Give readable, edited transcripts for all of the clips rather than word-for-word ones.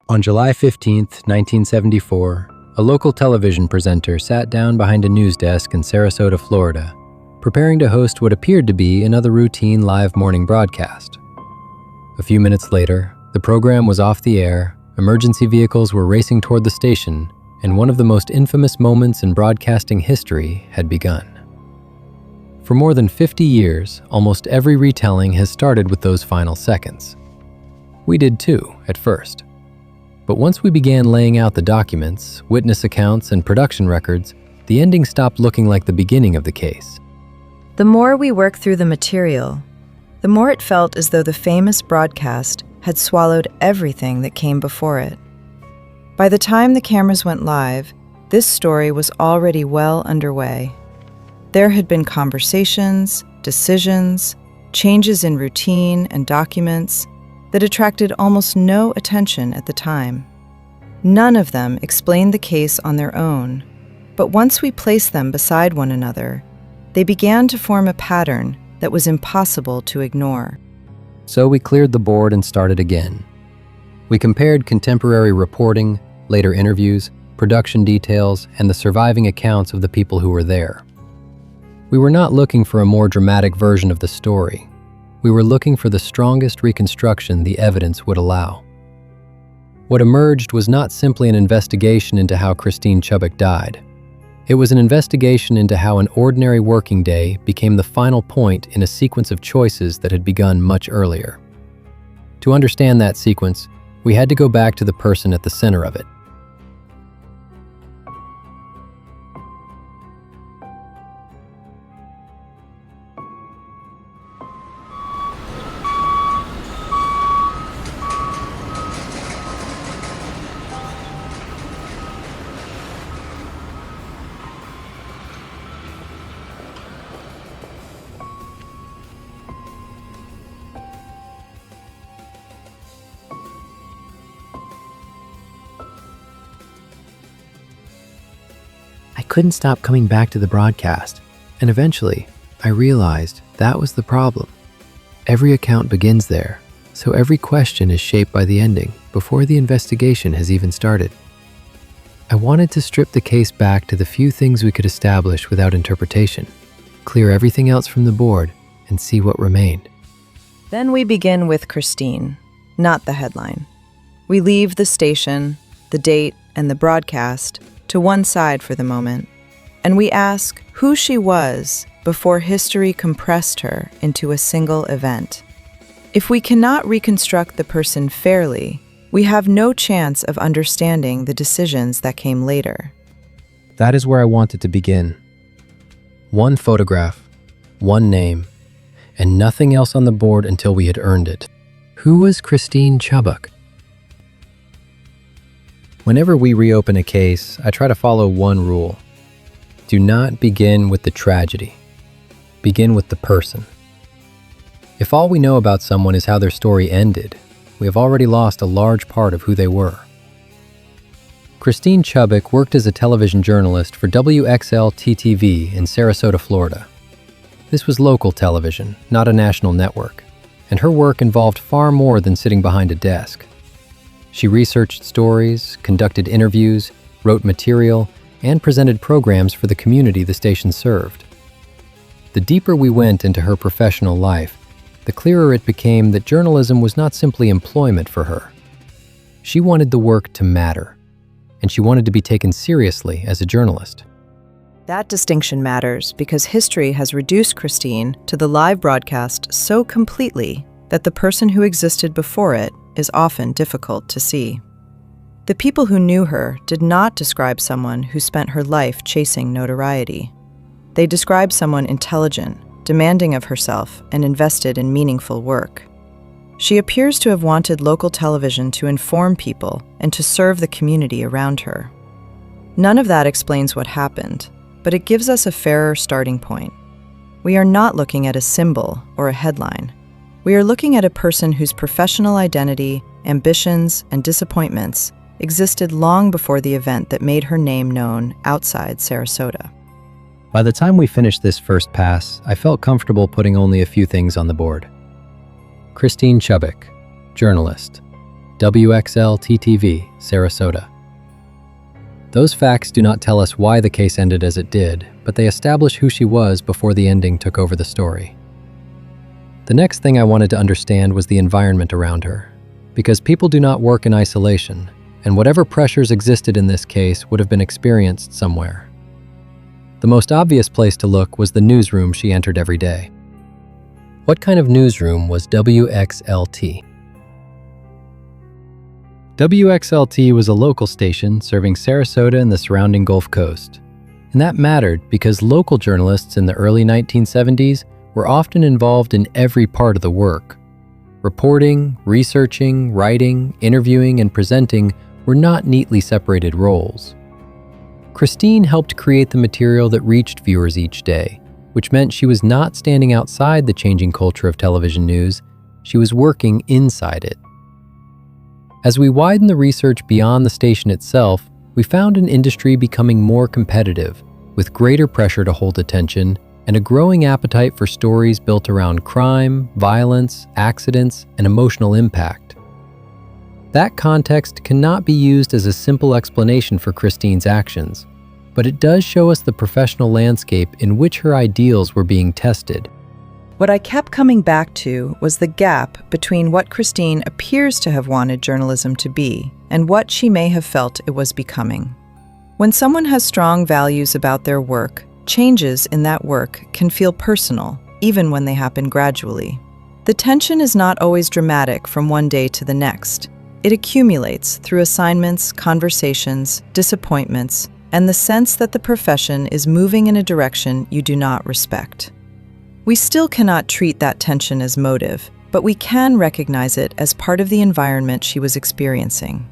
On July 15, 1974, a local television presenter sat down behind a news desk in Sarasota, Florida, preparing to host what appeared to be another routine live morning broadcast. A few minutes later, the program was off the air, emergency vehicles were racing toward the station, and one of the most infamous moments in broadcasting history had begun. For more than 50 years, almost every retelling has started with those final seconds. We did too, at first. But once we began laying out the documents, witness accounts, and production records, the ending stopped looking like the beginning of the case. The more we worked through the material, the more it felt as though the famous broadcast had swallowed everything that came before it. By the time the cameras went live, this story was already well underway. There had been conversations, decisions, changes in routine and documents that attracted almost no attention at the time. None of them explained the case on their own, but once we placed them beside one another, they began to form a pattern that was impossible to ignore. So we cleared the board and started again. We compared contemporary reporting, later interviews, production details, and the surviving accounts of the people who were there. We were not looking for a more dramatic version of the story. We were looking for the strongest reconstruction the evidence would allow. What emerged was not simply an investigation into how Christine Chubbuck died. It was an investigation into how an ordinary working day became the final point in a sequence of choices that had begun much earlier. To understand that sequence, we had to go back to the person at the center of it. I couldn't stop coming back to the broadcast, and eventually, I realized that was the problem. Every account begins there, so every question is shaped by the ending before the investigation has even started. I wanted to strip the case back to the few things we could establish without interpretation, clear everything else from the board, and see what remained. Then we begin with Christine, not the headline. We leave the station, the date, and the broadcast to one side for the moment, and we ask who she was before history compressed her into a single event. If we cannot reconstruct the person fairly, we have no chance of understanding the decisions that came later. That is where I wanted to begin. One photograph, one name, and nothing else on the board until we had earned it. Who was Christine Chubbuck? Whenever we reopen a case, I try to follow one rule. Do not begin with the tragedy. Begin with the person. If all we know about someone is how their story ended, we have already lost a large part of who they were. Christine Chubbuck worked as a television journalist for WXLT-TV in Sarasota, Florida. This was local television, not a national network, and her work involved far more than sitting behind a desk. She researched stories, conducted interviews, wrote material, and presented programs for the community the station served. The deeper we went into her professional life, the clearer it became that journalism was not simply employment for her. She wanted the work to matter, and she wanted to be taken seriously as a journalist. That distinction matters because history has reduced Christine to the live broadcast so completely that the person who existed before it is often difficult to see. The people who knew her did not describe someone who spent her life chasing notoriety. They described someone intelligent, demanding of herself, and invested in meaningful work. She appears to have wanted local television to inform people and to serve the community around her. None of that explains what happened, but it gives us a fairer starting point. We are not looking at a symbol or a headline. We are looking at a person whose professional identity, ambitions, and disappointments existed long before the event that made her name known outside Sarasota. By the time we finished this first pass, I felt comfortable putting only a few things on the board. Christine Chubbuck, journalist. WXLT-TV, Sarasota. Those facts do not tell us why the case ended as it did, but they establish who she was before the ending took over the story. The next thing I wanted to understand was the environment around her, because people do not work in isolation, and whatever pressures existed in this case would have been experienced somewhere. The most obvious place to look was the newsroom she entered every day. What kind of newsroom was WXLT? WXLT was a local station serving Sarasota and the surrounding Gulf Coast. And that mattered because local journalists in the early 1970s were often involved in every part of the work. Reporting, researching, writing, interviewing, and presenting were not neatly separated roles. Christine helped create the material that reached viewers each day, which meant she was not standing outside the changing culture of television news, she was working inside it. As we widened the research beyond the station itself, we found an industry becoming more competitive, with greater pressure to hold attention and a growing appetite for stories built around crime, violence, accidents, and emotional impact. That context cannot be used as a simple explanation for Christine's actions, but it does show us the professional landscape in which her ideals were being tested. What I kept coming back to was the gap between what Christine appears to have wanted journalism to be and what she may have felt it was becoming. When someone has strong values about their work, changes in that work can feel personal, even when they happen gradually. The tension is not always dramatic from one day to the next. It accumulates through assignments, conversations, disappointments, and the sense that the profession is moving in a direction you do not respect. We still cannot treat that tension as motive, but we can recognize it as part of the environment she was experiencing.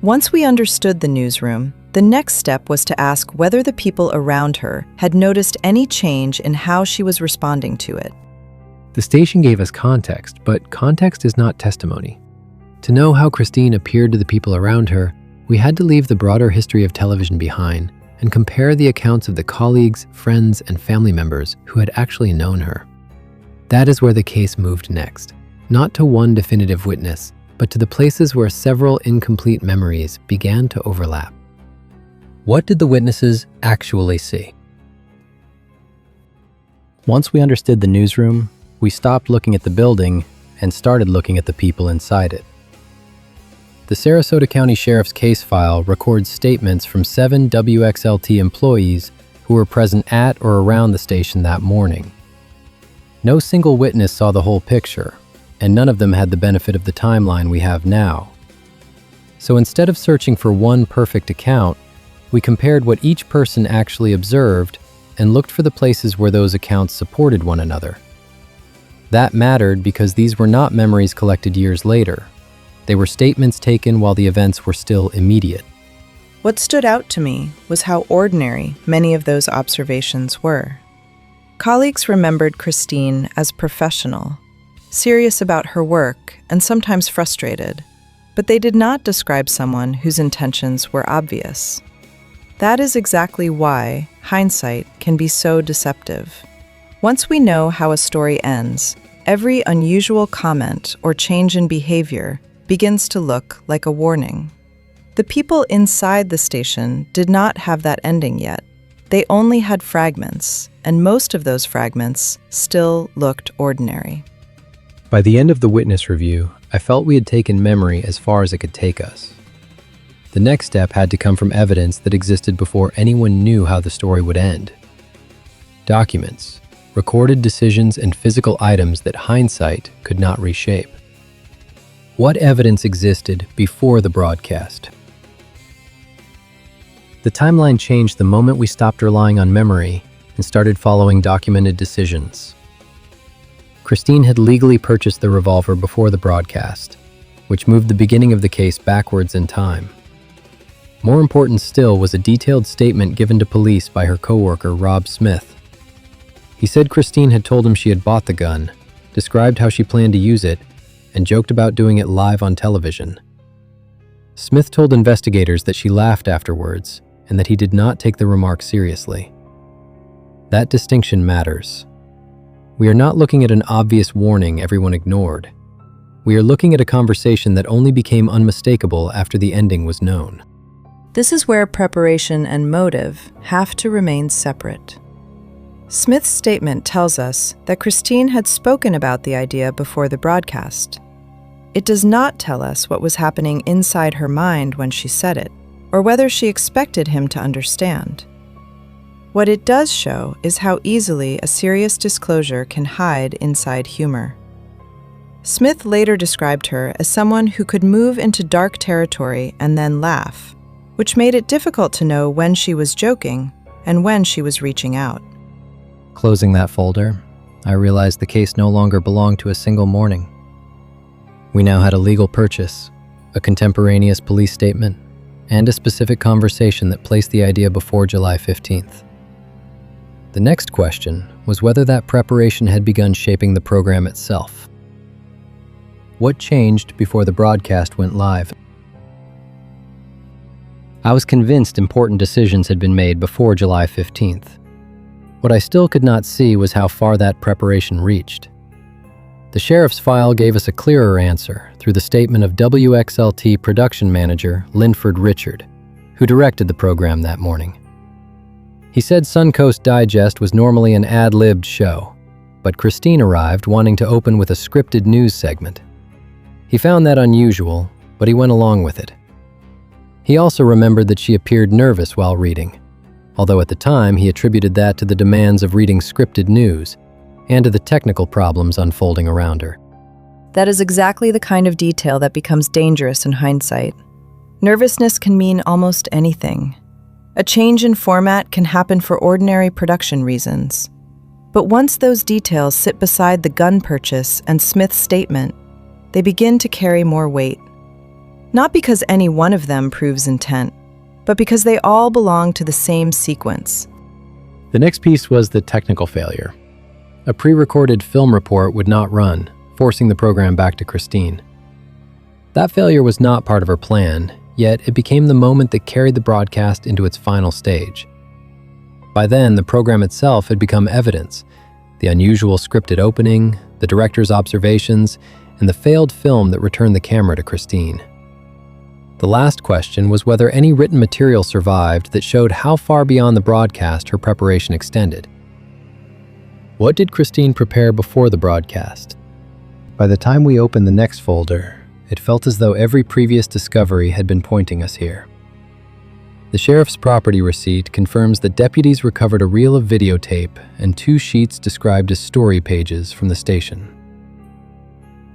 Once we understood the newsroom, the next step was to ask whether the people around her had noticed any change in how she was responding to it. The station gave us context, but context is not testimony. To know how Christine appeared to the people around her, we had to leave the broader history of television behind and compare the accounts of the colleagues, friends, and family members who had actually known her. That is where the case moved next, not to one definitive witness, but to the places where several incomplete memories began to overlap. What did the witnesses actually see? Once we understood the newsroom, we stopped looking at the building and started looking at the people inside it. The Sarasota County Sheriff's Case File records statements from 7 WXLT employees who were present at or around the station that morning. No single witness saw the whole picture, and none of them had the benefit of the timeline we have now. So instead of searching for one perfect account, we compared what each person actually observed and looked for the places where those accounts supported one another. That mattered because these were not memories collected years later. They were statements taken while the events were still immediate. What stood out to me was how ordinary many of those observations were. Colleagues remembered Christine as professional, serious about her work, and sometimes frustrated, but they did not describe someone whose intentions were obvious. That is exactly why hindsight can be so deceptive. Once we know how a story ends, every unusual comment or change in behavior begins to look like a warning. The people inside the station did not have that ending yet. They only had fragments, and most of those fragments still looked ordinary. By the end of the witness review, I felt we had taken memory as far as it could take us. The next step had to come from evidence that existed before anyone knew how the story would end. Documents, recorded decisions, and physical items that hindsight could not reshape. What evidence existed before the broadcast? The timeline changed the moment we stopped relying on memory and started following documented decisions. Christine had legally purchased the revolver before the broadcast, which moved the beginning of the case backwards in time. More important still was a detailed statement given to police by her coworker, Rob Smith. He said Christine had told him she had bought the gun, described how she planned to use it, and joked about doing it live on television. Smith told investigators that she laughed afterwards and that he did not take the remark seriously. That distinction matters. We are not looking at an obvious warning everyone ignored. We are looking at a conversation that only became unmistakable after the ending was known. This is where preparation and motive have to remain separate. Smith's statement tells us that Christine had spoken about the idea before the broadcast. It does not tell us what was happening inside her mind when she said it, or whether she expected him to understand. What it does show is how easily a serious disclosure can hide inside humor. Smith later described her as someone who could move into dark territory and then laugh, which made it difficult to know when she was joking and when she was reaching out. Closing that folder, I realized the case no longer belonged to a single morning. We now had a legal purchase, a contemporaneous police statement, and a specific conversation that placed the idea before July 15th. The next question was whether that preparation had begun shaping the program itself. What changed before the broadcast went live? I was convinced important decisions had been made before July 15th. What I still could not see was how far that preparation reached. The sheriff's file gave us a clearer answer through the statement of WXLT production manager Linford Richard, who directed the program that morning. He said Suncoast Digest was normally an ad-libbed show, but Christine arrived wanting to open with a scripted news segment. He found that unusual, but he went along with it. He also remembered that she appeared nervous while reading, although at the time he attributed that to the demands of reading scripted news and to the technical problems unfolding around her. That is exactly the kind of detail that becomes dangerous in hindsight. Nervousness can mean almost anything. A change in format can happen for ordinary production reasons. But once those details sit beside the gun purchase and Smith's statement, they begin to carry more weight. Not because any one of them proves intent, but because they all belong to the same sequence. The next piece was the technical failure. A pre-recorded film report would not run, forcing the program back to Christine. That failure was not part of her plan, yet it became the moment that carried the broadcast into its final stage. By then, the program itself had become evidence: the unusual scripted opening, the director's observations, and the failed film that returned the camera to Christine. The last question was whether any written material survived that showed how far beyond the broadcast her preparation extended. What did Christine prepare before the broadcast? By the time we opened the next folder, it felt as though every previous discovery had been pointing us here. The sheriff's property receipt confirms that deputies recovered a reel of videotape and 2 sheets described as story pages from the station.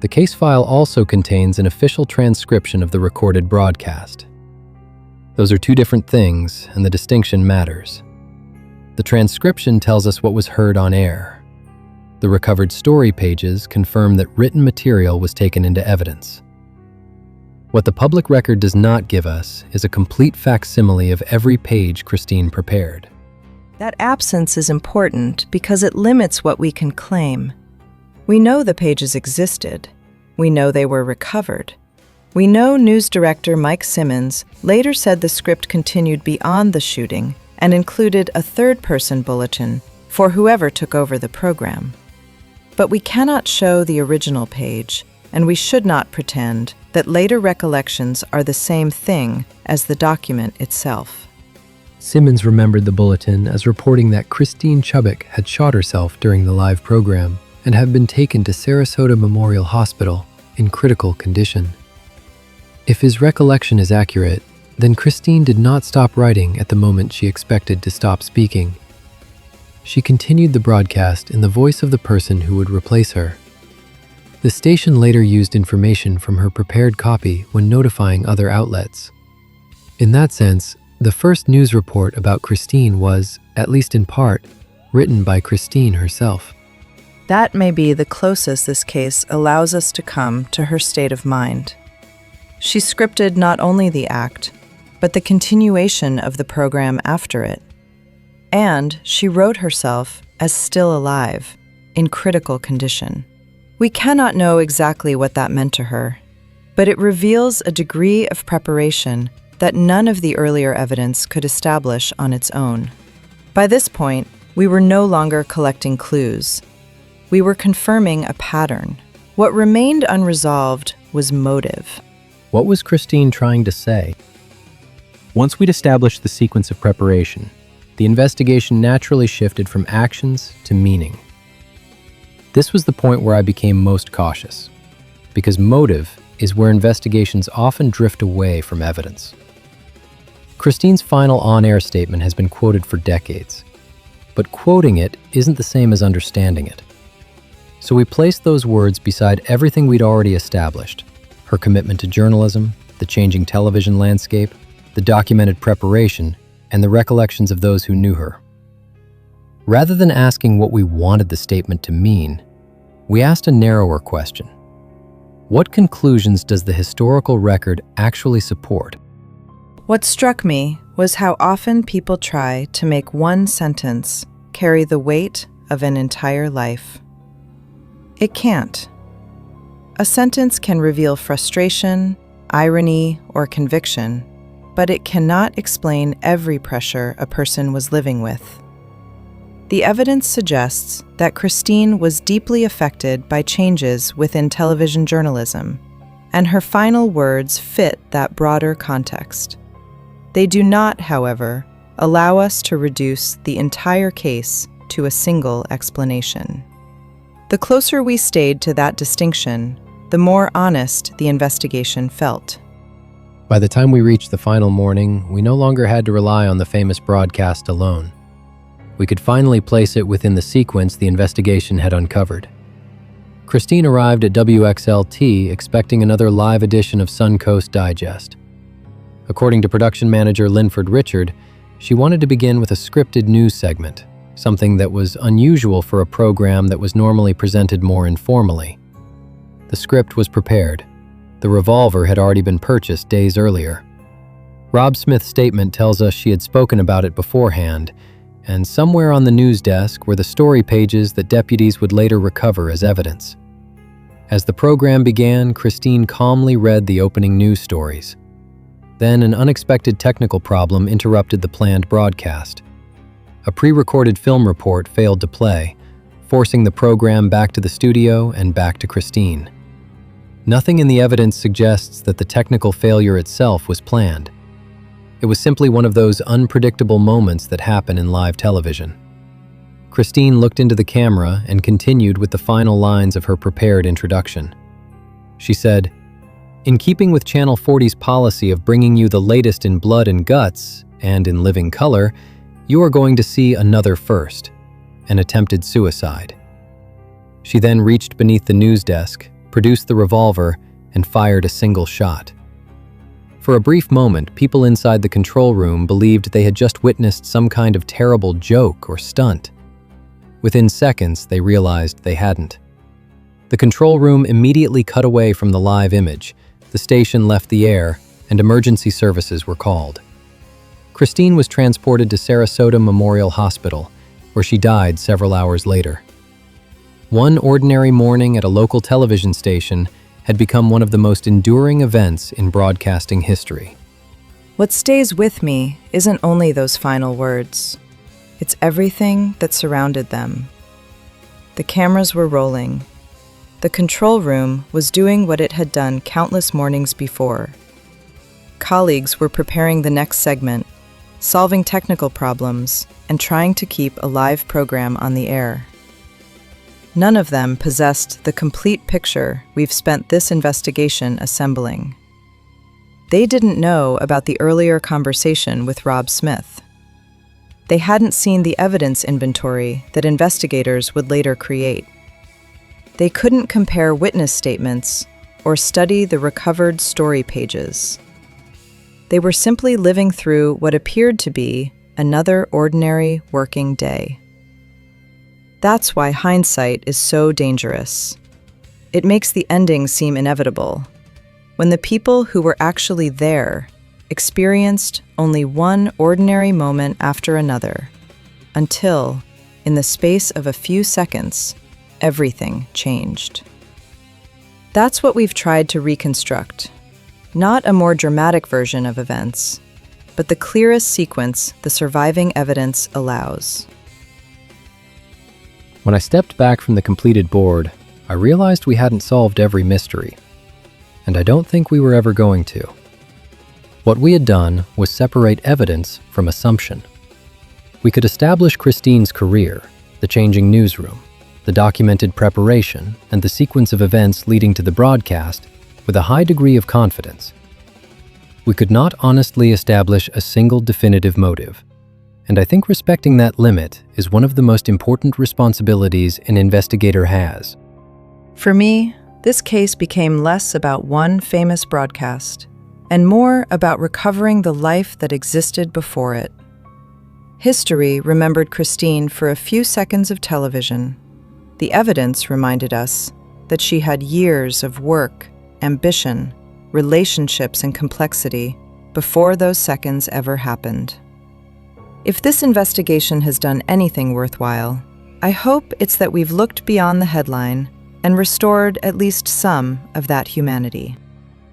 The case file also contains an official transcription of the recorded broadcast. Those are 2 different things, and the distinction matters. The transcription tells us what was heard on air. The recovered story pages confirm that written material was taken into evidence. What the public record does not give us is a complete facsimile of every page Christine prepared. That absence is important because it limits what we can claim. We know the pages existed. We know they were recovered. We know news director Mike Simmons later said the script continued beyond the shooting and included a third-person bulletin for whoever took over the program. But we cannot show the original page, and we should not pretend that later recollections are the same thing as the document itself. Simmons remembered the bulletin as reporting that Christine Chubbuck had shot herself during the live program and had been taken to Sarasota Memorial Hospital in critical condition. If his recollection is accurate, then Christine did not stop writing at the moment she expected to stop speaking. She continued the broadcast in the voice of the person who would replace her. The station later used information from her prepared copy when notifying other outlets. In that sense, the first news report about Christine was, at least in part, written by Christine herself. That may be the closest this case allows us to come to her state of mind. She scripted not only the act, but the continuation of the program after it. And she wrote herself as still alive, in critical condition. We cannot know exactly what that meant to her, but it reveals a degree of preparation that none of the earlier evidence could establish on its own. By this point, we were no longer collecting clues. We were confirming a pattern. What remained unresolved was motive. What was Christine trying to say? Once we'd established the sequence of preparation, the investigation naturally shifted from actions to meaning. This was the point where I became most cautious, because motive is where investigations often drift away from evidence. Christine's final on-air statement has been quoted for decades, but quoting it isn't the same as understanding it. So we placed those words beside everything we'd already established: her commitment to journalism, the changing television landscape, the documented preparation, and the recollections of those who knew her. Rather than asking what we wanted the statement to mean, we asked a narrower question. What conclusions does the historical record actually support? What struck me was how often people try to make one sentence carry the weight of an entire life. It can't. A sentence can reveal frustration, irony, or conviction, but it cannot explain every pressure a person was living with. The evidence suggests that Christine was deeply affected by changes within television journalism, and her final words fit that broader context. They do not, however, allow us to reduce the entire case to a single explanation. The closer we stayed to that distinction, the more honest the investigation felt. By the time we reached the final morning, we no longer had to rely on the famous broadcast alone. We could finally place it within the sequence the investigation had uncovered. Christine arrived at WXLT expecting another live edition of Suncoast Digest. According to production manager Linford Richard, she wanted to begin with a scripted news segment, something that was unusual for a program that was normally presented more informally. The script was prepared. The revolver had already been purchased days earlier. Rob Smith's statement tells us she had spoken about it beforehand, and somewhere on the news desk were the story pages that deputies would later recover as evidence. As the program began, Christine calmly read the opening news stories. Then an unexpected technical problem interrupted the planned broadcast. A pre-recorded film report failed to play, forcing the program back to the studio and back to Christine. Nothing in the evidence suggests that the technical failure itself was planned. It was simply one of those unpredictable moments that happen in live television. Christine looked into the camera and continued with the final lines of her prepared introduction. She said, "In keeping with Channel 40's policy of bringing you the latest in blood and guts, and in living color, you are going to see another first, an attempted suicide." She then reached beneath the news desk, produced the revolver, and fired a single shot. For a brief moment, people inside the control room believed they had just witnessed some kind of terrible joke or stunt. Within seconds, they realized they hadn't. The control room immediately cut away from the live image, the station left the air, and emergency services were called. Christine was transported to Sarasota Memorial Hospital, where she died several hours later. One ordinary morning at a local television station had become one of the most enduring events in broadcasting history. What stays with me isn't only those final words. It's everything that surrounded them. The cameras were rolling. The control room was doing what it had done countless mornings before. Colleagues were preparing the next segment, solving technical problems, and trying to keep a live program on the air. None of them possessed the complete picture we've spent this investigation assembling. They didn't know about the earlier conversation with Rob Smith. They hadn't seen the evidence inventory that investigators would later create. They couldn't compare witness statements or study the recovered story pages. They were simply living through what appeared to be another ordinary working day. That's why hindsight is so dangerous. It makes the ending seem inevitable, when the people who were actually there experienced only one ordinary moment after another, until, in the space of a few seconds, everything changed. That's what we've tried to reconstruct, not a more dramatic version of events, but the clearest sequence the surviving evidence allows. When I stepped back from the completed board, I realized we hadn't solved every mystery, and I don't think we were ever going to. What we had done was separate evidence from assumption. We could establish Christine's career, the changing newsroom, the documented preparation, and the sequence of events leading to the broadcast with a high degree of confidence. We could not honestly establish a single definitive motive, and I think respecting that limit is one of the most important responsibilities an investigator has. For me, this case became less about one famous broadcast and more about recovering the life that existed before it. History remembered Christine for a few seconds of television. The evidence reminded us that she had years of work, ambition, relationships, and complexity before those seconds ever happened. If this investigation has done anything worthwhile, I hope it's that we've looked beyond the headline and restored at least some of that humanity.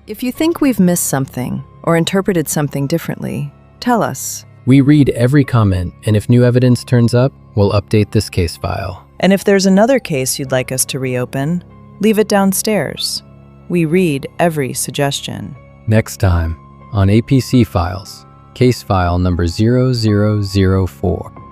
If you think we've missed something or interpreted something differently, tell us. We read every comment, and if new evidence turns up, we'll update this case file. And if there's another case you'd like us to reopen, leave it downstairs. We read every suggestion. Next time on APC Files, case file number 0004.